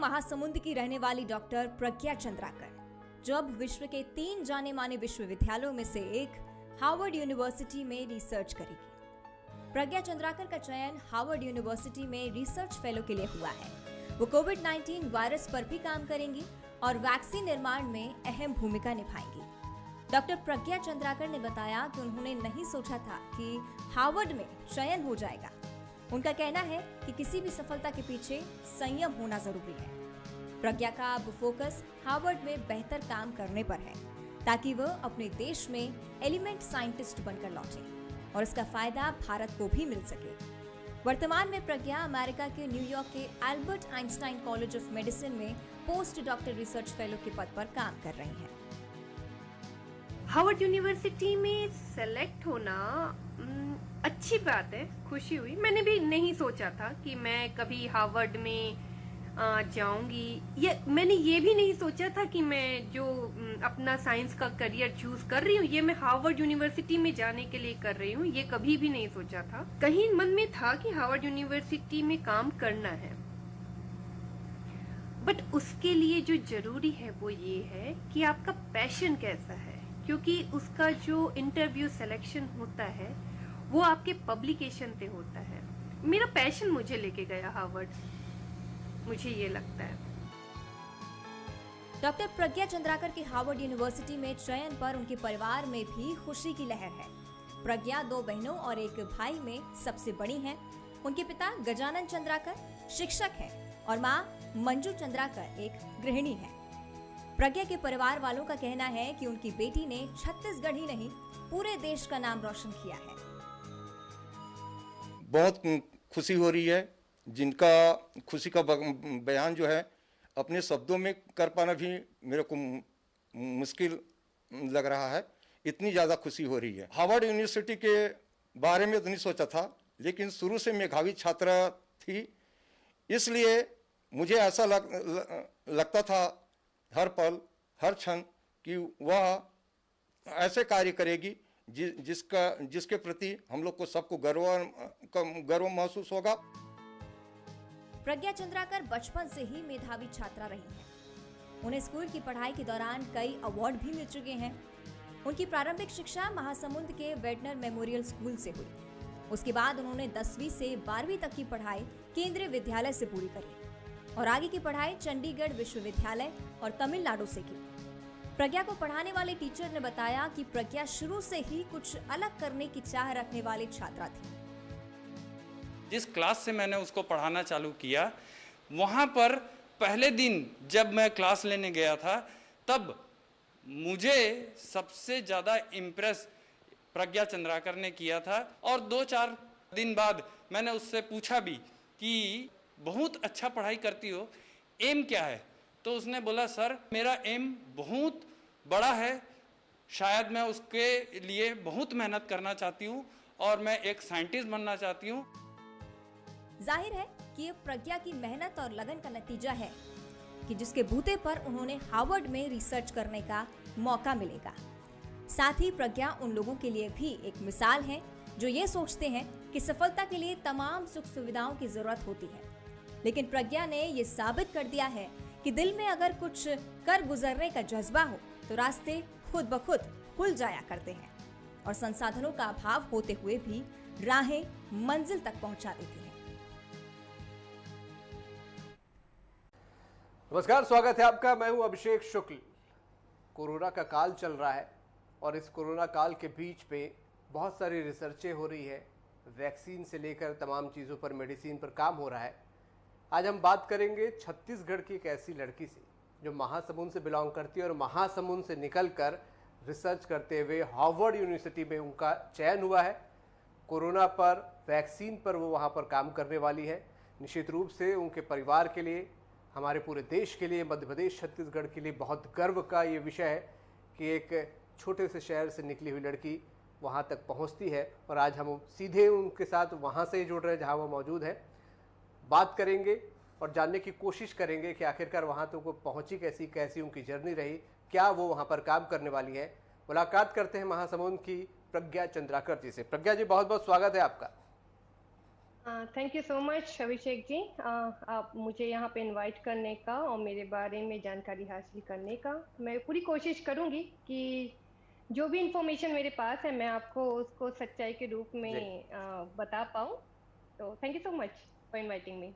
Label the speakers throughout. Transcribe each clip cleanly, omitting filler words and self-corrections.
Speaker 1: महासमुंद की रहने वाली डॉक्टर प्रज्ञा चंद्राकर, जो अब विश्व के 3 जाने माने विश्वविद्यालयों में से एक हार्वर्ड यूनिवर्सिटी में रिसर्च करेगी। प्रज्ञा चंद्राकर का चयन हार्वर्ड यूनिवर्सिटी में रिसर्च फेलो के लिए हुआ है। वो कोविड-19 वायरस पर भी काम करेंगी और वैक्सीन निर्माण में अहम भूमिका निभाएंगी। डॉक्टर प्रज्ञा चंद्राकर ने बताया कि उन्होंने नहीं सोचा था कि हार्वर्ड में चयन हो जाएगा। उनका कहना है कि किसी भी सफलता के पीछे संयम होना जरूरी है। प्रज्ञा का अब फोकस हार्वर्ड में बेहतर काम करने पर है, ताकि वह अपने देश में एलिमेंट साइंटिस्ट बनकर लौटे और इसका फायदा भारत को भी मिल सके। वर्तमान में प्रज्ञा अमेरिका के न्यूयॉर्क के Albert Einstein college of medicine में पोस्ट डॉक्टर रिसर्च फेलो के पद पर काम कर रही हैं।
Speaker 2: हार्वर्ड यूनिवर्सिटी में सेलेक्ट होना अच्छी बात है, खुशी हुई। मैंने भी नहीं सोचा था कि मैं कभी हार्वर्ड में जाऊंगी, या मैंने ये भी नहीं सोचा था कि मैं जो अपना साइंस का करियर चूज कर रही हूँ ये मैं हार्वर्ड यूनिवर्सिटी में जाने के लिए कर रही हूँ, ये कभी भी नहीं सोचा था। कहीं मन में था कि हार्वर्ड यूनिवर्सिटी में काम करना है, बट उसके लिए जो जरूरी है वो ये है कि आपका पैशन कैसा है, क्योंकि उसका जो इंटरव्यू सिलेक्शन होता है वो आपके पब्लिकेशन पे होता है। मेरा पैशन मुझे लेके गया हार्वर्ड, मुझे ये लगता है।
Speaker 1: डॉक्टर प्रज्ञा चंद्राकर के हार्वर्ड यूनिवर्सिटी में चयन पर उनके परिवार में भी खुशी की लहर है। प्रज्ञा 2 बहनों और एक भाई में सबसे बड़ी हैं। उनके पिता गजानन चंद्राकर शिक्षक हैं और मां मंजू चंद्राकर एक गृहिणी है। प्रज्ञा के परिवार वालों का कहना है कि उनकी बेटी ने छत्तीसगढ़ ही नहीं पूरे देश का नाम रोशन किया है।
Speaker 3: बहुत खुशी हो रही है, जिनका खुशी का बयान जो है अपने शब्दों में कर पाना भी मेरे को मुश्किल लग रहा है। इतनी ज़्यादा खुशी हो रही है। हार्वर्ड यूनिवर्सिटी के बारे में तो नहीं सोचा था, लेकिन शुरू से मेधावी छात्रा थी, इसलिए मुझे ऐसा लगता था हर पल हर क्षण कि वह ऐसे कार्य करेगी जिसके प्रति हम लोग को सबको गर्व महसूस होगा।
Speaker 1: प्रज्ञा चंद्राकर बचपन से ही मेधावी छात्रा रही हैं। उन्हें स्कूल की पढ़ाई के दौरान कई अवार्ड भी मिल चुके हैं। उनकी प्रारंभिक शिक्षा महासमुंद के वेटनर मेमोरियल स्कूल से हुई। उसके बाद उन्होंने 10वीं से 12वीं तक की पढ़ाई केंद्रीय विद्यालय से पूरी करी और आगे की पढ़ाई चंडीगढ़ विश्वविद्यालय और तमिलनाडु से की। प्रज्ञा को पढ़ाने वाले टीचर ने बताया कि प्रज्ञा शुरू से ही कुछ अलग करने की चाह रखने वाली छात्रा थी।
Speaker 4: जिस क्लास से मैंने उसको पढ़ाना चालू किया, वहाँ पर पहले दिन जब मैं क्लास लेने गया था, तब मुझे सबसे ज़्यादा इम्प्रेस प्रज्ञा चंद्राकर ने किया था। और 2-4 दिन बाद मैंने उससे पूछा भी कि बहुत अच्छा पढ़ाई करती हो, एम क्या है? तो उसने बोला, सर मेरा एम बहुत बड़ा है, शायद मैं उसके लिए बहुत मेहनत करना चाहती हूँ और मैं एक साइंटिस्ट बनना चाहती हूँ।
Speaker 1: जाहिर है कि ये प्रज्ञा की मेहनत और लगन का नतीजा है कि जिसके बूते पर उन्होंने हार्वर्ड में रिसर्च करने का मौका मिलेगा। साथ ही प्रज्ञा उन लोगों के लिए भी एक मिसाल है जो ये सोचते हैं कि सफलता के लिए तमाम सुख सुविधाओं की जरूरत होती है, लेकिन प्रज्ञा ने ये साबित कर दिया है कि दिल में अगर कुछ कर गुजरने का जज्बा हो तो रास्ते खुद ब खुद खुल जाया करते हैं और संसाधनों का अभाव होते हुए भी राहें मंजिल तक पहुंचा देती हैं।
Speaker 5: नमस्कार, स्वागत है आपका। मैं हूं अभिषेक शुक्ल। कोरोना का काल चल रहा है और इस कोरोना काल के बीच पे बहुत सारी रिसर्चें हो रही है। वैक्सीन से लेकर तमाम चीज़ों पर, मेडिसिन पर काम हो रहा है। आज हम बात करेंगे छत्तीसगढ़ की एक ऐसी लड़की से जो महासमुंद से बिलोंग करती है और महासमुंद से निकलकर रिसर्च करते हुए हार्वर्ड यूनिवर्सिटी में उनका चयन हुआ है। कोरोना पर, वैक्सीन पर वो वहाँ पर काम करने वाली है। निश्चित रूप से उनके परिवार के लिए, हमारे पूरे देश के लिए, मध्य प्रदेश छत्तीसगढ़ के लिए बहुत गर्व का ये विषय है कि एक छोटे से शहर से निकली हुई लड़की वहाँ तक पहुँचती है। और आज हम सीधे उनके साथ वहाँ से ही जुड़ रहे हैं जहाँ वो मौजूद है। बात करेंगे और जानने की कोशिश करेंगे कि आखिरकार वहाँ तक वो पहुँची कैसी उनकी जर्नी रही, क्या वो वहाँ पर काम करने वाली है। मुलाकात करते हैं महासमुंद की प्रज्ञा चंद्राकर जी से। प्रज्ञा जी, बहुत बहुत स्वागत है आपका।
Speaker 2: Thank you so much Abhishek ji, आप मुझे यहाँ पे इनवाइट करने का और मेरे बारे में जानकारी हासिल करने का। मैं पूरी कोशिश करूँगी कि जो भी इंफॉर्मेशन मेरे पास है मैं आपको उसको सच्चाई के रूप
Speaker 5: जी
Speaker 2: में बता पाऊँ। तो thank you so much for inviting me.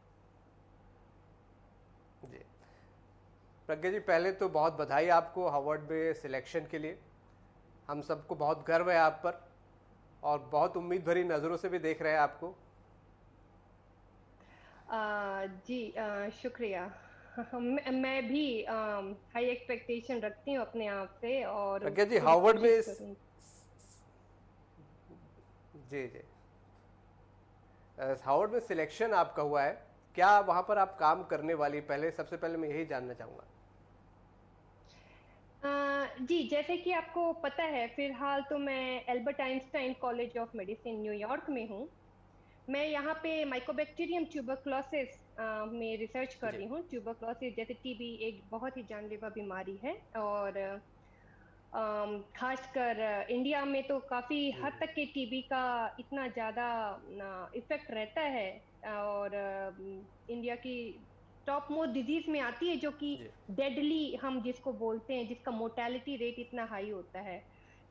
Speaker 5: जी। प्रज्ञा जी, पहले तो बहुत बधाई आपको हार्वर्ड में सिलेक्शन के लिए। हम सबको बहुत गर्व है आप पर और बहुत उम्मीद भरी नज़रों से भी देख रहे हैं आपको।
Speaker 2: जी शुक्रिया। मैं भी हाई एक्सपेक्टेशन रखती हूँ अपने आप से और
Speaker 5: प्रज्ञा जी,
Speaker 2: पूरी
Speaker 5: हार्वर्ड में
Speaker 2: कोशिश करूँगी।
Speaker 5: जी जी, हार्वर्ड में सिलेक्शन आपका हुआ है, क्या वहाँ पर आप काम करने वाली? पहले सबसे पहले मैं यही जानना चाहूँगा।
Speaker 2: जी, जैसे कि आपको पता है, फिलहाल तो मैं Albert Einstein college of medicine New York में हूँ। मैं यहाँ पे माइकोबैक्टीरियम ट्यूबरक्लोसिस में रिसर्च कर
Speaker 5: जी
Speaker 2: रही हूँ। ट्यूबरक्लोसिस जैसे टीबी एक बहुत ही जानलेवा बीमारी है और खासकर इंडिया में तो काफ़ी हद तक के टीबी का इतना ज़्यादा इफेक्ट रहता है और इंडिया की टॉप मोस्ट डिजीज में आती है जो कि
Speaker 5: जी
Speaker 2: डेडली हम जिसको बोलते हैं, जिसका मोर्टेलिटी रेट इतना हाई होता है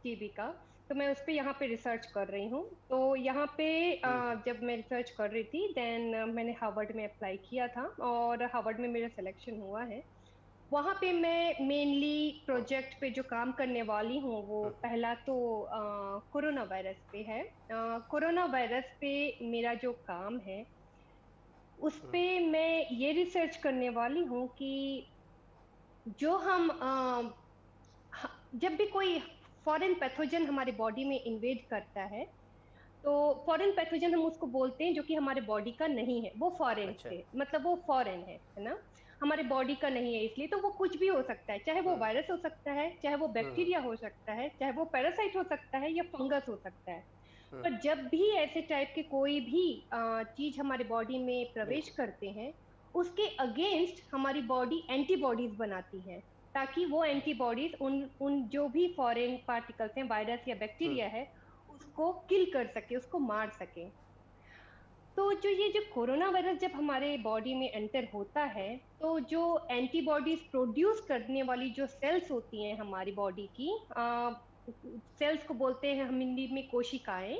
Speaker 2: टीबी का। तो मैं उस पे यहाँ पे रिसर्च कर रही हूँ। तो यहाँ पे जब मैं रिसर्च कर रही थी देन मैंने हार्वर्ड में अप्लाई किया था और हार्वर्ड में मेरा सिलेक्शन हुआ है। वहाँ पे मैं मेनली प्रोजेक्ट पे जो काम करने वाली हूँ वो पहला तो कोरोना वायरस पे है। कोरोना वायरस पे मेरा जो काम है उस पे मैं ये रिसर्च करने वाली हूँ कि जो हम जब भी कोई फॉरेन पैथोजन हमारे बॉडी में इन्वेड करता है तो फॉरेन पैथोजन हम उसको बोलते हैं जो कि हमारे बॉडी का नहीं है, वो फॉरेन
Speaker 5: अच्छा
Speaker 2: से मतलब वो फॉरेन है ना, हमारे बॉडी का नहीं है। इसलिए तो वो कुछ भी हो सकता है, चाहे वो वायरस हो सकता है, चाहे वो बैक्टीरिया हो सकता है, चाहे वो पैरासाइट हो सकता है या फंगस हो सकता है। पर जब भी ऐसे टाइप के कोई भी चीज हमारे बॉडी में प्रवेश
Speaker 5: बिल्कुल
Speaker 2: करते हैं उसके अगेंस्ट हमारी बॉडी एंटीबॉडीज बनाती है ताकि वो एंटीबॉडीज उन उन जो भी फॉरेन पार्टिकल्स हैं, वायरस या बैक्टीरिया है, उसको किल कर सके, उसको मार सके। तो जो कोरोना वायरस जब हमारे बॉडी में एंटर होता है तो जो एंटीबॉडीज प्रोड्यूस करने वाली जो सेल्स होती हैं हमारी बॉडी की, सेल्स को बोलते हैं हम हिंदी में कोशिकाएं।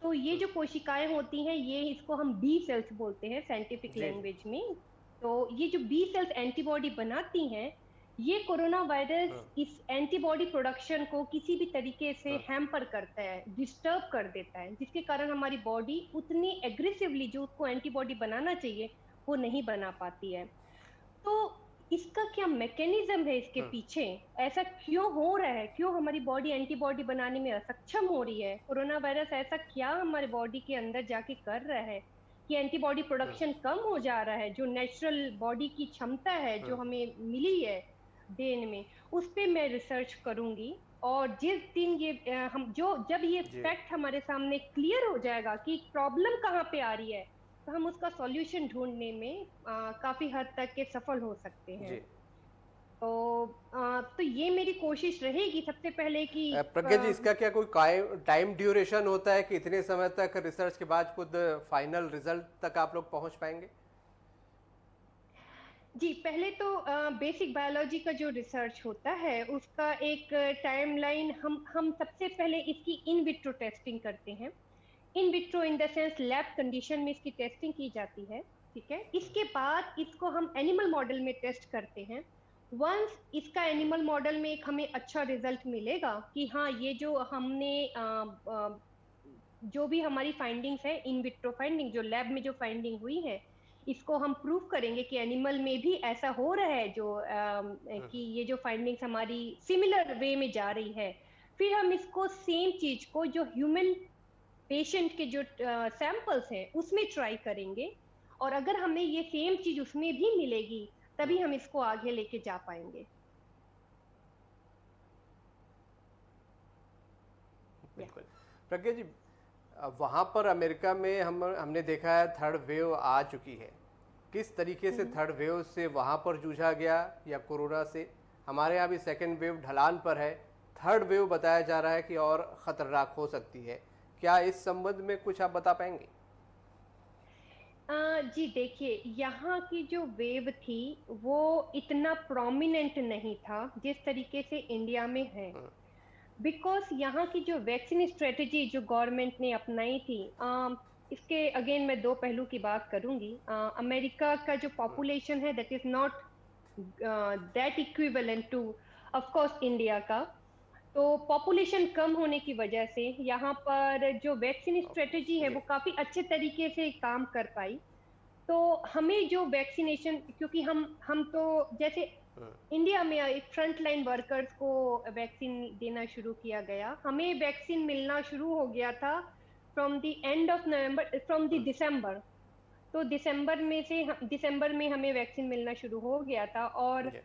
Speaker 2: तो ये जो कोशिकाएं होती हैं ये इसको हम बी सेल्स बोलते हैं साइंटिफिक
Speaker 5: जी
Speaker 2: लैंग्वेज में। तो ये जो बी सेल्स एंटीबॉडी बनाती हैं ये कोरोना वायरस इस एंटीबॉडी प्रोडक्शन को किसी भी तरीके से हैम्पर करता है, डिस्टर्ब कर देता है, जिसके कारण हमारी बॉडी उतनी एग्रेसिवली जो उसको एंटीबॉडी बनाना चाहिए वो नहीं बना पाती है। तो इसका क्या मैकेनिज्म है इसके पीछे, ऐसा क्यों हो रहा है, क्यों हमारी बॉडी एंटीबॉडी बनाने में असक्षम हो रही है, कोरोना वायरस ऐसा क्या हमारे बॉडी के अंदर जाके कर रहा है कि एंटीबॉडी प्रोडक्शन कम हो जा रहा है, जो नेचुरल बॉडी की क्षमता है जो हमें मिली है देन में, उस पे मैं रिसर्च करूंगी। और जिस दिन ये हम जो जब ये फैक्ट हमारे सामने क्लियर हो जाएगा कि प्रॉब्लम कहाँ पे आ रही है तो हम उसका सॉल्यूशन ढूंढने में काफी हद तक के सफल हो सकते हैं।
Speaker 5: जी।
Speaker 2: तो ये मेरी कोशिश रहेगी सबसे पहले कि
Speaker 5: प्रज्ञा जी, इसका क्या कोई टाइम ड्यूरेशन होता है कि इतने समय तक रिसर्च के बाद खुद फाइनल रिजल्ट तक आप लोग पहुंच पाएंगे?
Speaker 2: जी, पहले तो बेसिक बायोलॉजी का जो रिसर्च होता है उसका एक टाइमलाइन हम सबसे पहले इसकी इन विट्रो टेस्टिंग करते हैं। In vitro in the sense lab condition में इसकी टेस्टिंग की जाती है, ठीक है। इसके बाद इसको हम एनिमल मॉडल में टेस्ट करते हैं। वंस इसका एनिमल मॉडल में एक हमें अच्छा रिजल्ट मिलेगा कि हाँ ये जो हमने जो भी हमारी फाइंडिंग्स है, इन विट्रो फाइंडिंग जो लैब में जो फाइंडिंग हुई है, इसको हम प्रूव करेंगे कि एनिमल में भी ऐसा हो रहा है जो कि ये जो फाइंडिंग्स हमारी सिमिलर वे में जा रही है। फिर हम इसको सेम चीज को जो ह्यूमन पेशेंट के जो सैंपल्स हैं उसमें ट्राई करेंगे और अगर हमें ये सेम चीज उसमें भी मिलेगी तभी हम इसको आगे लेके जा पाएंगे।
Speaker 5: बिल्कुल। प्रज्ञा जी, वहाँ पर अमेरिका में हमने देखा है थर्ड वेव आ चुकी है। किस तरीके से थर्ड वेव से वहाँ पर जूझा गया या कोरोना से? हमारे यहाँ भी सेकेंड वेव ढलान पर है, थर्ड वेव बताया जा रहा है कि और ख़तरनाक हो सकती है। क्या इस संबंध में कुछ आप बता पाएंगे?
Speaker 2: जी देखिए, यहाँ की जो वेव थी वो इतना प्रोमिनेंट नहीं था जिस तरीके से इंडिया में है। बिकॉज यहाँ की जो वैक्सीन स्ट्रेटेजी जो गवर्नमेंट ने अपनाई थी, इसके अगेन मैं दो पहलू की बात करूंगी। अमेरिका का जो पॉपुलेशन है that is not that equivalent two of course India का। तो पॉपुलेशन कम होने की वजह से यहाँ पर जो वैक्सीन स्ट्रेटेजी है
Speaker 5: जी।
Speaker 2: वो काफी अच्छे तरीके से काम कर पाई। तो हमें जो वैक्सीनेशन, क्योंकि हम तो जैसे इंडिया में एक फ्रंट लाइन वर्कर्स को वैक्सीन देना शुरू किया गया, हमें वैक्सीन मिलना शुरू हो गया था from the end of November, from the दिसंबर। तो दिसंबर में हमें वैक्सीन मिलना शुरू हो गया था। और
Speaker 5: जी।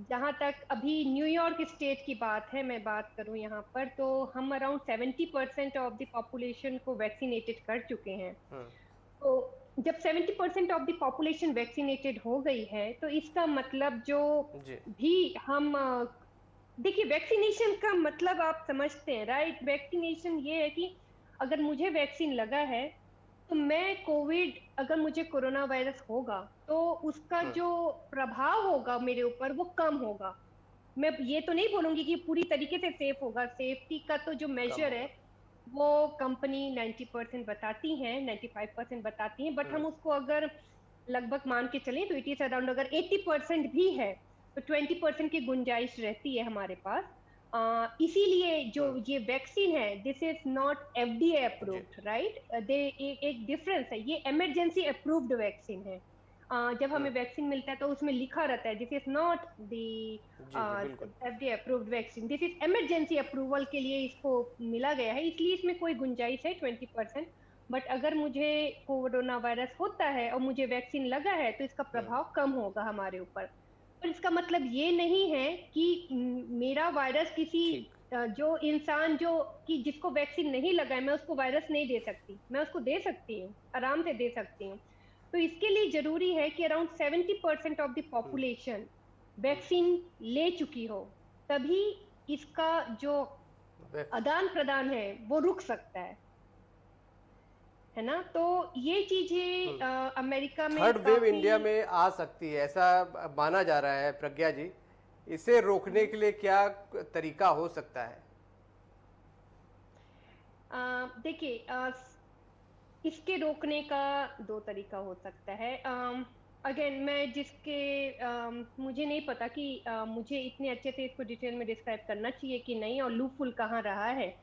Speaker 2: जहाँ तक अभी न्यूयॉर्क स्टेट की बात है, मैं बात करूँ यहाँ पर, तो हम अराउंड 70% ऑफ द पॉपुलेशन को वैक्सीनेटेड कर चुके हैं। तो जब 70% ऑफ द पॉपुलेशन वैक्सीनेटेड हो गई है तो इसका मतलब जो
Speaker 5: जी।
Speaker 2: भी हम देखिए, वैक्सीनेशन का मतलब आप समझते हैं, राइट? वैक्सीनेशन ये है कि अगर मुझे वैक्सीन लगा है तो मैं कोविड, अगर मुझे कोरोना वायरस होगा तो उसका जो प्रभाव होगा मेरे ऊपर वो कम होगा। मैं ये तो नहीं बोलूंगी कि पूरी तरीके से सेफ होगा। सेफ्टी का तो जो मेजर है वो कंपनी 90% बताती है, 95% बताती है, बट हम उसको अगर लगभग मान के चलें तो इट इज अराउंड, अगर 80% भी है तो 20% की गुंजाइश रहती है हमारे पास। इसीलिए जो ये वैक्सीन है, this is not FDA approved, right? दे एक डिफरेंस है, ये इमरजेंसी अप्रूव्ड वैक्सीन है। जब हमें वैक्सीन मिलता है तो उसमें लिखा रहता है दिस इज नॉट द
Speaker 5: जी। जी बिल्कुल।
Speaker 2: FDA approved vaccine, this is emergency approval के लिए इसको मिला गया है, इसलिए इसमें कोई गुंजाइश है 20%। बट अगर मुझे कोरोना वायरस होता है और मुझे वैक्सीन लगा है तो इसका प्रभाव कम होगा हमारे ऊपर। पर इसका मतलब ये नहीं है कि मेरा वायरस किसी
Speaker 5: ठीक।
Speaker 2: जो इंसान जो कि जिसको वैक्सीन नहीं लगा है, मैं उसको वायरस नहीं दे सकती। मैं उसको दे सकती हूँ, आराम से दे सकती हूँ। तो इसके लिए जरूरी है कि around 70% of the population vaccine ले चुकी हो, तभी इसका जो आदान प्रदान है वो रुक सकता है ना? तो ये चीजें अमेरिका में
Speaker 5: थर्ड वेव
Speaker 2: काफी
Speaker 5: इंडिया में आ सकती है ऐसा माना जा रहा है। प्रज्ञा जी, इसे रोकने के लिए क्या तरीका हो सकता है?
Speaker 2: देखिए, इसके रोकने का दो तरीका हो सकता है। अगेन मैं जिसके मुझे नहीं पता कि मुझे इतने अच्छे से इसको डिटेल में डिस्क्राइब करना चाहिए कि नहीं, और लूपफुल कहाँ रहा है।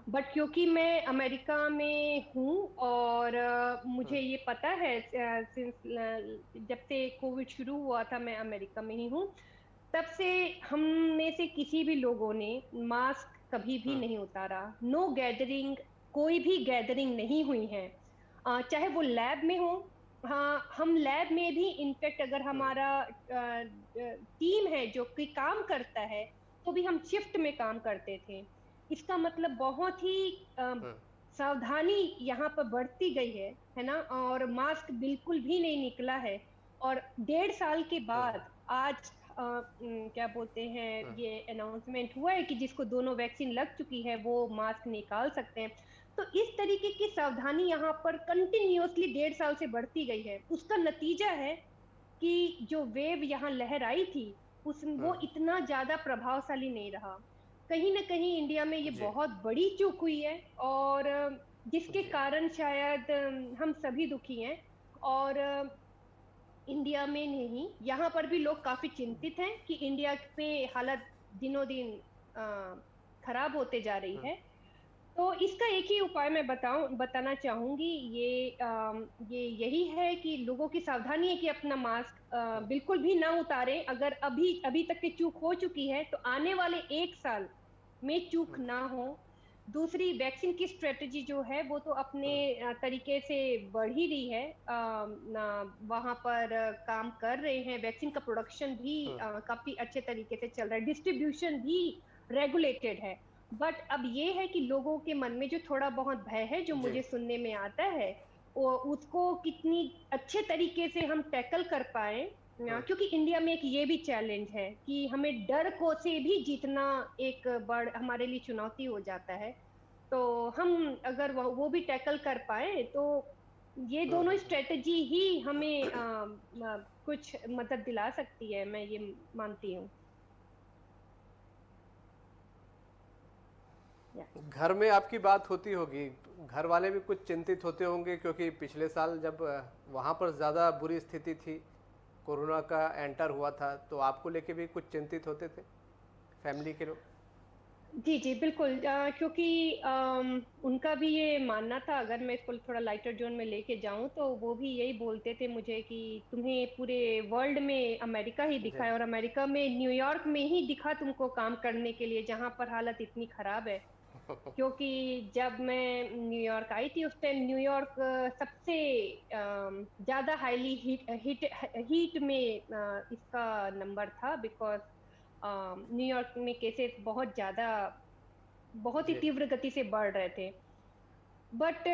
Speaker 2: बट क्योंकि मैं अमेरिका में हूँ और मुझे ये पता है, सिंस जब से कोविड शुरू हुआ था मैं अमेरिका में ही हूँ, तब से हम में से किसी भी लोगों ने मास्क कभी भी नहीं उतारा। नो गैदरिंग, कोई भी गैदरिंग नहीं हुई है, चाहे वो लैब में हो। हाँ, हम लैब में भी इनफेक्ट अगर हमारा टीम है जो कि काम करता है तो भी हम शिफ्ट में काम करते थे। इसका मतलब बहुत ही सावधानी यहाँ पर बढ़ती गई है ना? और मास्क बिल्कुल भी नहीं निकला है। और 1.5 साल के बाद आज क्या बोलते हैं, ये अनाउंसमेंट हुआ है कि जिसको दोनों वैक्सीन लग चुकी है वो मास्क निकाल सकते हैं। तो इस तरीके की सावधानी यहाँ पर कंटिन्यूअसली 1.5 साल से बढ़ती गई है। उसका नतीजा है कि जो वेव यहाँ लहर आई थी वो इतना ज्यादा प्रभावशाली नहीं रहा। कहीं ना कहीं इंडिया में ये
Speaker 5: जी।
Speaker 2: बहुत बड़ी चूक हुई है, और जिसके
Speaker 5: जी।
Speaker 2: कारण शायद हम सभी दुखी हैं। और इंडिया में नहीं, यहाँ पर भी लोग काफी चिंतित हैं कि इंडिया में हालत दिनों दिन खराब होते जा रही है। तो इसका एक ही उपाय मैं बताना चाहूंगी, ये यही है कि लोगों की सावधानी है कि अपना मास्क बिल्कुल भी ना उतारें। अगर अभी तक की चूक हो चुकी है तो आने वाले 1 साल में चूक ना हो। दूसरी, वैक्सीन की स्ट्रेटेजी जो है वो तो अपने तरीके से बढ़ ही रही है। वहां पर काम कर रहे हैं, वैक्सीन का प्रोडक्शन भी काफी अच्छे तरीके से चल रहा है, डिस्ट्रीब्यूशन भी रेगुलेटेड है। बट अब ये है कि लोगों के मन में जो थोड़ा बहुत भय है, जो मुझे सुनने में आता है, वो उसको कितनी अच्छे तरीके से हम टैकल कर पाए। क्योंकि इंडिया में एक ये भी चैलेंज है कि हमें डर को से भी जीतना एक बड़ हमारे लिए चुनौती हो जाता है। तो हम अगर वो भी टैकल कर पाए तो ये दोनों स्ट्रेटजी ही हमें कुछ मदद दिला सकती है, मैं ये मानती हूँ।
Speaker 5: घर में आपकी बात होती होगी, घर वाले भी कुछ चिंतित होते होंगे, क्योंकि पिछले साल जब वहाँ पर ज़्यादा बुरी स्थिति थी, कोरोना का एंटर हुआ था, तो आपको लेके भी कुछ चिंतित होते थे फैमिली के लोग?
Speaker 2: जी जी बिल्कुल, क्योंकि उनका भी ये मानना था, अगर मैं इसको थोड़ा लाइटर जोन में लेके जाऊं तो वो भी यही बोलते थे मुझे कि तुम्हें पूरे वर्ल्ड में अमेरिका ही दिखा है, और अमेरिका में न्यूयॉर्क में ही दिखा तुमको काम करने के लिए, जहां पर हालत इतनी खराब है। क्योंकि जब मैं न्यूयॉर्क आई थी उस टाइम न्यूयॉर्क सबसे ज्यादा हाईली हीट में इसका नंबर था, बिकॉज न्यूयॉर्क में केसेस बहुत ज्यादा, बहुत ही
Speaker 5: जी
Speaker 2: तीव्र गति से बढ़ रहे थे। बट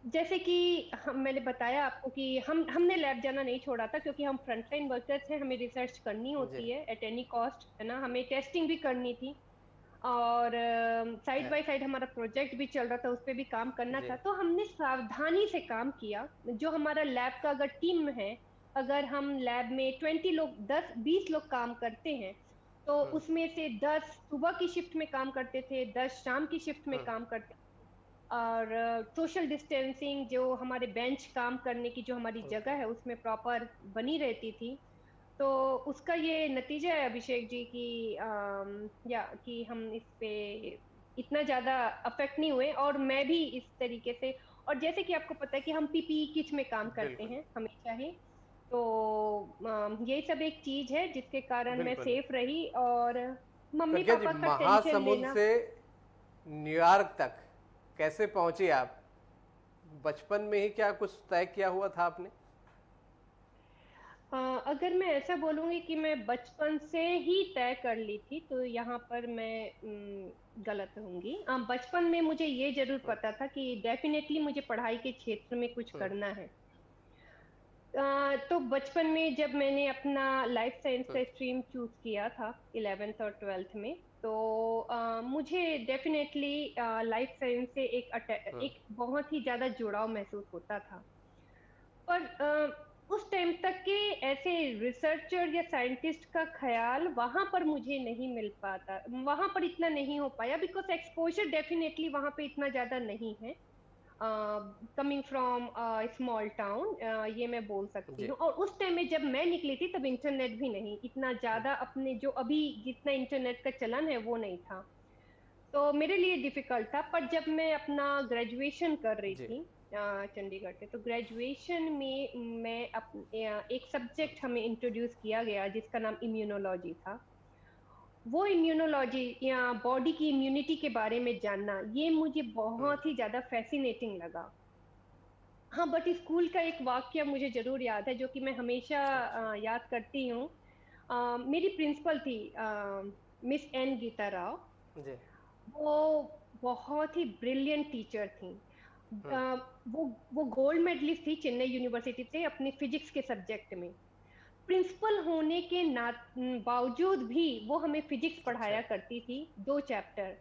Speaker 2: जैसे कि मैंने बताया आपको कि हमने लैब जाना नहीं छोड़ा था, क्योंकि हम फ्रंटलाइन वर्कर्स हैं, हमें रिसर्च करनी
Speaker 5: जी
Speaker 2: होती है एट एनी कॉस्ट, है ना, हमें टेस्टिंग भी करनी थी, और साइड बाय साइड हमारा प्रोजेक्ट भी चल रहा था, उस पर भी काम करना
Speaker 5: जी
Speaker 2: था। तो हमने सावधानी से काम किया। जो हमारा लैब का अगर टीम है, अगर हम लैब में 20 लोग, 10-20 लोग काम करते हैं, तो उसमें से 10 सुबह की शिफ्ट में काम करते थे, 10 शाम की शिफ्ट में काम करते थे, और सोशल डिस्टेंसिंग जो हमारे बेंच काम करने की जो हमारी जगह है उसमें प्रॉपर बनी रहती थी। तो उसका ये नतीजा है अभिषेक जी कि या कि हम इस पे इतना ज्यादा अफेक्ट नहीं हुए, और मैं भी इस तरीके से, और जैसे कि आपको पता है कि हम पीपीई किट में काम करते
Speaker 5: बिल्कुल
Speaker 2: हैं हमेशा ही, तो यही सब एक चीज है जिसके कारण मैं
Speaker 5: बिल्कुल।
Speaker 2: सेफ रही। और मम्मी
Speaker 5: प्रज्ञा जी,
Speaker 2: पापा का टेंशन
Speaker 5: महासमुंद
Speaker 2: लेना,
Speaker 5: से न्यूयॉर्क तक कैसे पहुंची आप? बचपन में ही क्या कुछ तय किया हुआ था आपने?
Speaker 2: अगर मैं ऐसा बोलूंगी कि मैं बचपन से ही तय कर ली थी तो यहाँ पर मैं गलत रहूंगी। बचपन में मुझे ये जरूर पता था कि डेफिनेटली मुझे पढ़ाई के क्षेत्र में कुछ करना है। तो बचपन में जब मैंने अपना लाइफ साइंस का स्ट्रीम चूज किया था 11th और 12th में, तो मुझे डेफिनेटली लाइफ साइंस से एक बहुत ही ज्यादा जुड़ाव महसूस होता था। पर उस टाइम तक के ऐसे रिसर्चर या साइंटिस्ट का ख्याल वहां पर मुझे नहीं मिल पाता, वहां पर इतना नहीं हो पाया, बिकॉज एक्सपोजर डेफिनेटली वहां पे इतना ज्यादा नहीं है। कमिंग फ्रॉम स्मॉल टाउन, ये मैं बोल सकती
Speaker 5: जी
Speaker 2: हूँ। और उस टाइम में जब मैं निकली थी तब इंटरनेट भी नहीं इतना ज्यादा, अपने जो अभी जितना इंटरनेट का चलन है वो नहीं था, तो मेरे लिए डिफिकल्ट था। पर जब मैं अपना ग्रेजुएशन कर रही
Speaker 5: जी
Speaker 2: थी चंडीगढ़ से, तो ग्रेजुएशन में मैं एक सब्जेक्ट हमें इंट्रोड्यूस किया गया जिसका नाम इम्यूनोलॉजी था। वो इम्यूनोलॉजी या बॉडी की इम्यूनिटी के बारे में जानना, ये मुझे बहुत ही ज्यादा फैसिनेटिंग लगा। हाँ, बट स्कूल का एक वाक्य मुझे जरूर याद है जो कि मैं हमेशा याद करती हूँ। मेरी प्रिंसिपल थी मिस एन गीता राव।
Speaker 5: जी
Speaker 2: वो बहुत ही ब्रिलियंट टीचर थी। अ, वो गोल्ड मेडलिस्ट थी चेन्नई यूनिवर्सिटी से अपने फिजिक्स के सब्जेक्ट में। प्रिंसिपल होने के बावजूद भी वो हमें फिजिक्स
Speaker 5: अच्छा
Speaker 2: पढ़ाया करती थी, 2 चैप्टर,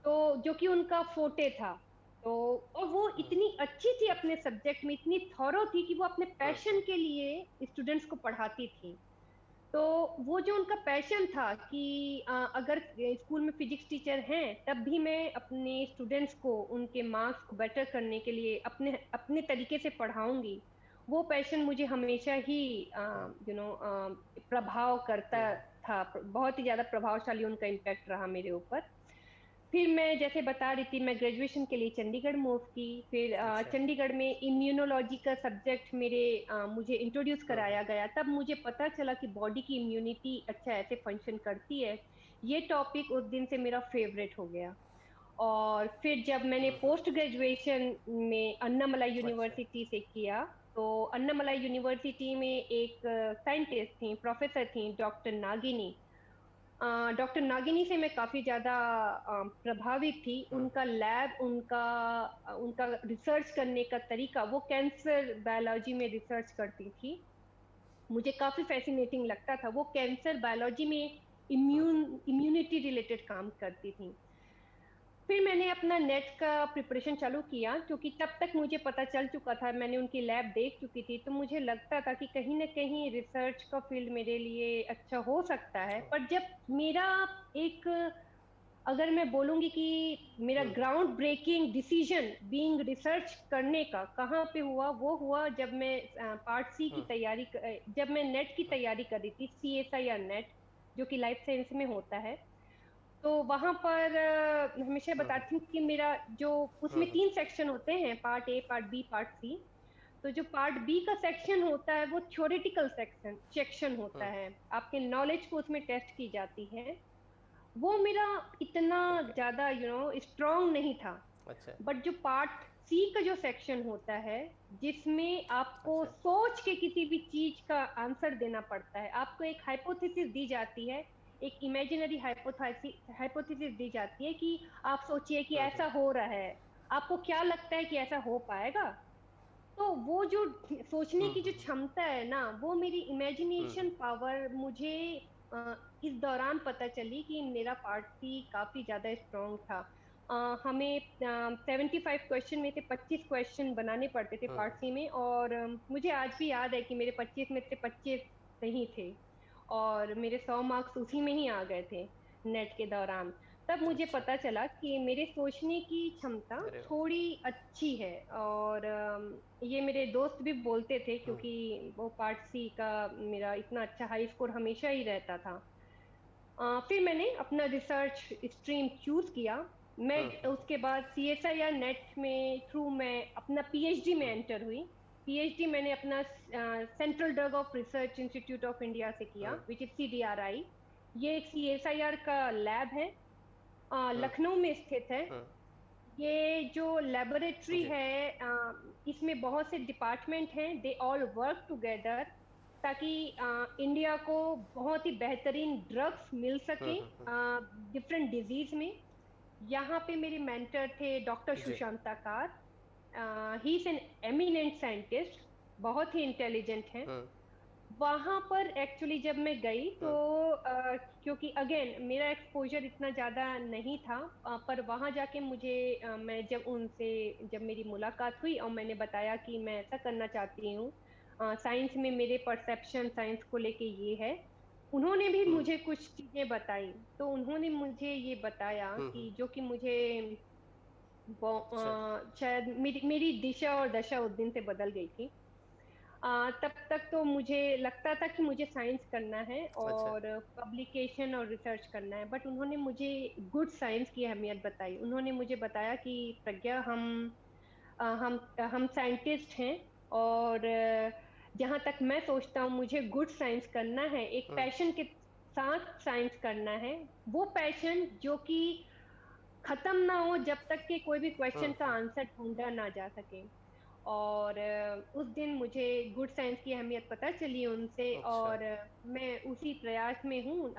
Speaker 2: तो जो कि उनका फोटे था। तो और वो इतनी अच्छी थी अपने सब्जेक्ट में, इतनी थॉरो थी कि वो अपने पैशन के लिए स्टूडेंट्स को पढ़ाती थी। तो वो जो उनका पैशन था कि अगर स्कूल में फिजिक्स टीचर हैं तब भी मैं अपने स्टूडेंट्स को उनके मार्क्स को बेटर करने के लिए अपने अपने तरीके से पढ़ाऊंगी, वो पैशन मुझे हमेशा ही प्रभाव करता था। बहुत ही ज्यादा प्रभावशाली उनका इम्पैक्ट रहा मेरे ऊपर। फिर मैं जैसे बता रही थी, मैं ग्रेजुएशन के लिए चंडीगढ़ मूव की। फिर
Speaker 5: अच्छा
Speaker 2: चंडीगढ़ में इम्यूनोलॉजी का सब्जेक्ट मुझे इंट्रोड्यूस कराया गया। तब मुझे पता चला कि बॉडी की इम्यूनिटी अच्छा ऐसे फंक्शन करती है। ये टॉपिक उस दिन से मेरा फेवरेट हो गया। और फिर जब मैंने पोस्ट ग्रेजुएशन में अन्नामलाई
Speaker 5: अच्छा
Speaker 2: यूनिवर्सिटी से किया, तो अन्नामलाई यूनिवर्सिटी में एक साइंटिस्ट थी, प्रोफेसर थी, डॉक्टर नागिनी। डॉक्टर नागिनी से मैं काफी ज्यादा प्रभावित थी। उनका लैब, उनका रिसर्च करने का तरीका, वो कैंसर बायोलॉजी में रिसर्च करती थी, मुझे काफी फैसिनेटिंग लगता था। वो कैंसर बायोलॉजी में इम्यूनिटी रिलेटेड काम करती थी। फिर मैंने अपना नेट का प्रिपरेशन चालू किया, क्योंकि तब तक मुझे पता चल चुका था, मैंने उनकी लैब देख चुकी थी, तो मुझे लगता था कि कहीं ना कहीं रिसर्च का फील्ड मेरे लिए अच्छा हो सकता है। पर जब मेरा एक, अगर मैं बोलूंगी कि मेरा groundbreaking decision being research करने का कहाँ पे हुआ, वो हुआ जब मैं पार्ट सी की तैयारी जब मैं नेट की तैयारी कर रही थी, CSIR नेट, जो कि लाइफ साइंस में होता है। तो वहां पर हमेशा बताती हूँ कि मेरा जो, उसमें 3 सेक्शन होते हैं, part A, part B, part C. तो जो पार्ट बी का सेक्शन होता है वो थ्योरेटिकल सेक्शन होता है, आपके नॉलेज को उसमें टेस्ट की जाती है। वो मेरा इतना ज्यादा स्ट्रांग नहीं था।
Speaker 5: अच्छा
Speaker 2: बट जो पार्ट सी का जो सेक्शन होता है, जिसमें आपको
Speaker 5: अच्छा
Speaker 2: सोच के किसी भी चीज का आंसर देना पड़ता है, आपको एक हाइपोथेसिस दी जाती है, एक इमेजिनरी हाइपोथेसिस दी जाती है कि आप सोचिए कि ऐसा हो रहा है, आपको क्या लगता है कि ऐसा हो पाएगा। तो वो जो सोचने की जो क्षमता है ना, वो मेरी इमेजिनेशन पावर, मुझे इस दौरान पता चली कि मेरा पार्ट सी काफी ज्यादा स्ट्रांग था। हमें 75 क्वेश्चन में से 25 क्वेश्चन बनाने पड़ते थे पार्ट सी में, और मुझे आज भी याद है कि मेरे 25 में से 25 सही थे, और मेरे 100 मार्क्स उसी में ही आ गए थे नेट के दौरान। तब मुझे
Speaker 5: अच्छा
Speaker 2: पता चला कि मेरे सोचने की क्षमता
Speaker 5: अरे वाह
Speaker 2: थोड़ी अच्छी है। और ये मेरे दोस्त भी बोलते थे, क्योंकि वो पार्ट सी का मेरा इतना अच्छा हाई स्कोर हमेशा ही रहता था। फिर मैंने अपना रिसर्च स्ट्रीम चूज किया। मैं उसके बाद CSIR नेट में थ्रू मैं अपना PhD में एंटर हुई। PhD मैंने अपना central drug of research institute of India से किया, विच इज CDRI। ये एक CSIR का लैब है, लखनऊ में स्थित है। ये जो लेबोरेटरी
Speaker 5: जी
Speaker 2: है, इसमें बहुत से डिपार्टमेंट हैं, दे ऑल वर्क टुगेदर, ताकि इंडिया को बहुत ही बेहतरीन ड्रग्स मिल सके डिफरेंट डिजीज में। यहाँ पे मेरे मेंटर थे doctor
Speaker 5: G
Speaker 2: Sushanta Kar. He is an eminent scientist, बहुत ही इंटेलिजेंट हैं। वहां पर एक्चुअली जब मैं गई तो क्योंकि अगेन मेरा एक्सपोजर इतना ज़्यादा नहीं था, पर वहां जाके मुझे मैं जब उनसे, जब मेरी मुलाकात हुई और मैंने बताया कि मैं ऐसा करना चाहती हूँ, साइंस में मेरे परसेप्शन साइंस को लेके ये है, उन्होंने भी मुझे कुछ चीज़ें बताई। तो उन्होंने मुझे ये बताया कि जो कि मुझे
Speaker 5: अच्छा
Speaker 2: शायद मेरी दिशा और दशा उस दिन से बदल गई थी। तब तक तो मुझे लगता था कि मुझे साइंस करना है
Speaker 5: अच्छा
Speaker 2: और पब्लिकेशन और रिसर्च करना है, बट उन्होंने मुझे गुड साइंस की अहमियत बताई। उन्होंने मुझे बताया कि प्रज्ञा, हम साइंटिस्ट हैं, और जहाँ तक मैं सोचता हूँ मुझे गुड साइंस करना है, एक पैशन के साथ साइंस करना है। वो पैशन जो कि खत्म ना हो जब तक कि कोई भी क्वेश्चन का आंसर ढूंढा ना जा सके। और उस दिन मुझे गुड साइंस की अहमियत पता चली उनसे,
Speaker 5: अच्छा
Speaker 2: और मैं उसी प्रयास में हूँ।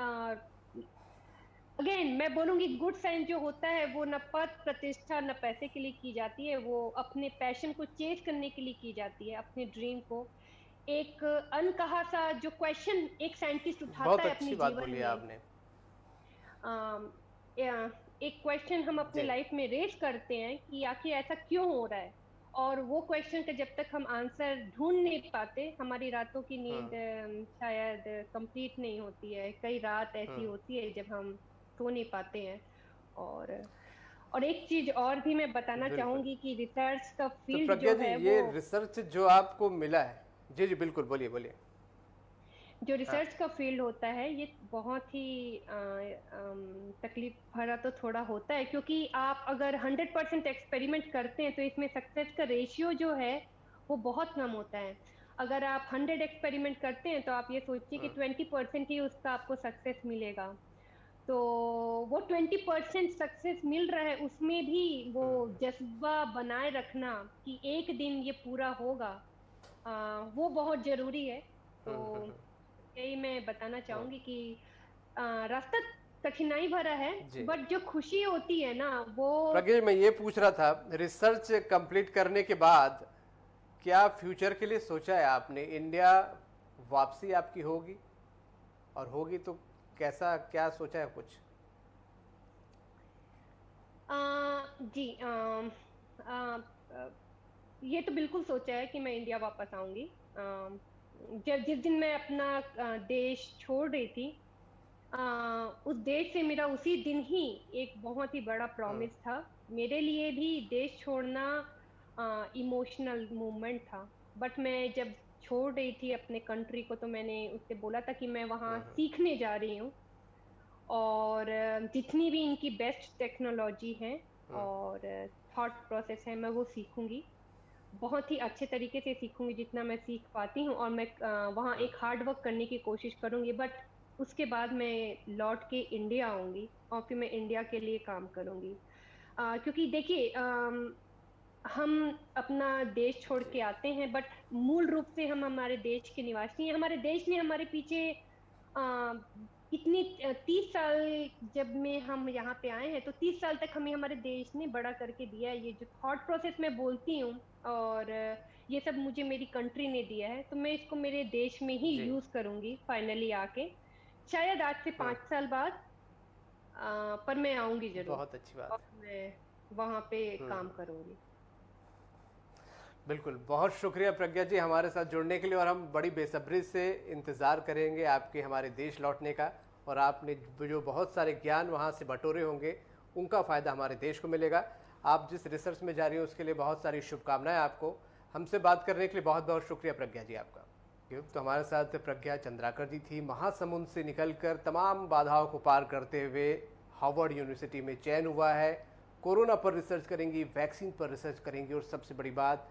Speaker 2: अगेन मैं बोलूंगी, गुड साइंस जो होता है वो न पद प्रतिष्ठा न पैसे के लिए की जाती है, वो अपने पैशन को चेज करने के लिए की जाती है, अपने ड्रीम को। एक अनकहा सा जो क्वेश्चन एक साइंटिस्ट उठाता
Speaker 5: बहुत
Speaker 2: है अपने
Speaker 5: अच्छी बात
Speaker 2: जीवन
Speaker 5: बोली
Speaker 2: में,
Speaker 5: आपने
Speaker 2: अम, एक क्वेश्चन हम अपने
Speaker 5: जी
Speaker 2: लाइफ में रेस करते हैं कि आखिर ऐसा क्यों हो रहा है, और वो क्वेश्चन का जब तक हम आंसर ढूंढ नहीं पाते, हमारी रातों की नींद शायद कंप्लीट नहीं होती है। कई रात ऐसी होती है जब हम सो नहीं पाते हैं। और एक चीज और भी मैं बताना
Speaker 5: बिल्कुल।
Speaker 2: चाहूंगी कि रिसर्च का
Speaker 5: तो
Speaker 2: फील्ड
Speaker 5: प्रज्ञा
Speaker 2: जो
Speaker 5: जी,
Speaker 2: है वो,
Speaker 5: ये रिसर्च जो आपको मिला है, जी जी बिल्कुल, बोलिए बोलिए।
Speaker 2: जो
Speaker 5: हाँ
Speaker 2: रिसर्च का फील्ड होता है ये बहुत ही तकलीफ भरा तो थोड़ा होता है, क्योंकि आप अगर 100% एक्सपेरिमेंट करते हैं तो इसमें सक्सेस का रेशियो जो है वो बहुत कम होता है। अगर आप 100 एक्सपेरिमेंट करते हैं तो आप ये सोचिए कि 20% ही उसका आपको सक्सेस मिलेगा। तो वो 20% सक्सेस मिल रहा है, उसमें भी वो जज्बा बनाए रखना कि एक दिन ये पूरा होगा, वो बहुत जरूरी है। तो यही मैं बताना चाहूंगी कि रास्ता कठिनाई भरा है,
Speaker 5: जी
Speaker 2: बट जो खुशी होती है ना वो,
Speaker 5: प्रज्ञा जी, मैं ये पूछ रहा था, रिसर्च कंप्लीट करने के बाद क्या फ्यूचर के लिए सोचा है आपने? इंडिया वापसी आपकी होगी, और होगी तो कैसा, क्या सोचा है कुछ?
Speaker 2: जी ये तो बिल्कुल सोचा है कि मैं इंडिया वापस आऊंगी। जब जिस दिन मैं अपना देश छोड़ रही थी, उस देश से मेरा उसी दिन ही एक बहुत ही बड़ा प्रॉमिस था। मेरे लिए भी देश छोड़ना इमोशनल मूवमेंट था। बट मैं जब छोड़ रही थी अपने कंट्री को, तो मैंने उससे बोला था कि मैं वहाँ सीखने जा रही हूँ, और जितनी भी इनकी बेस्ट टेक्नोलॉजी है और थॉट प्रोसेस है, मैं वो सीखूंगी। बहुत ही अच्छे तरीके से सीखूंगी जितना मैं सीख पाती हूँ, और मैं वहाँ एक हार्ड वर्क करने की कोशिश करूंगी। बट उसके बाद मैं लौट के इंडिया आऊंगी और फिर मैं इंडिया के लिए काम करूंगी। क्योंकि देखिए, हम अपना देश छोड़ के आते हैं, बट मूल रूप से हम हमारे देश के निवासी हैं। हमारे देश ने हमारे पीछे कितनी 30 साल, जब में हम यहाँ पे आए हैं, तो 30 साल तक हमें हमारे देश ने बड़ा करके दिया है। ये जो थॉट प्रोसेस मैं बोलती हूँ, और ये सब मुझे मेरी कंट्री ने दिया है, तो मैं इसको मेरे देश में ही
Speaker 5: जी।
Speaker 2: यूज करूंगी फाइनली आके। शायद आज से 5 साल बाद, पर मैं आऊंगी जरूर,
Speaker 5: बहुत अच्छी बात
Speaker 2: और
Speaker 5: है।
Speaker 2: मैं वहाँ पे काम करूंगी।
Speaker 5: बिल्कुल, बहुत शुक्रिया प्रज्ञा जी हमारे साथ जुड़ने के लिए, और हम बड़ी बेसब्री से इंतज़ार करेंगे आपके हमारे देश लौटने का। और आपने जो बहुत सारे ज्ञान वहाँ से बटोरे होंगे, उनका फ़ायदा हमारे देश को मिलेगा। आप जिस रिसर्च में जा रही हो उसके लिए बहुत सारी शुभकामनाएं आपको। हमसे बात करने के लिए बहुत बहुत शुक्रिया प्रज्ञा जी आपका। तो हमारे साथ प्रज्ञा चंद्राकर जी थी। महासमुंद से निकलकर तमाम बाधाओं को पार करते हुए हार्वर्ड यूनिवर्सिटी में चयन हुआ है। कोरोना पर रिसर्च करेंगी, वैक्सीन पर रिसर्च करेंगी, और सबसे बड़ी बात,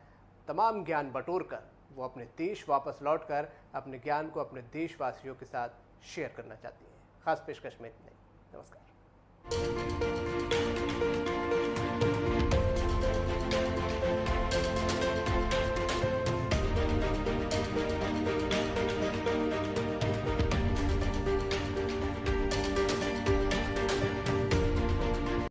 Speaker 5: तमाम ज्ञान बटोर कर वो अपने देश वापस लौटकर अपने ज्ञान को अपने देशवासियों के साथ शेयर करना चाहती हैं। खास पेशकश में इतने। नमस्कार।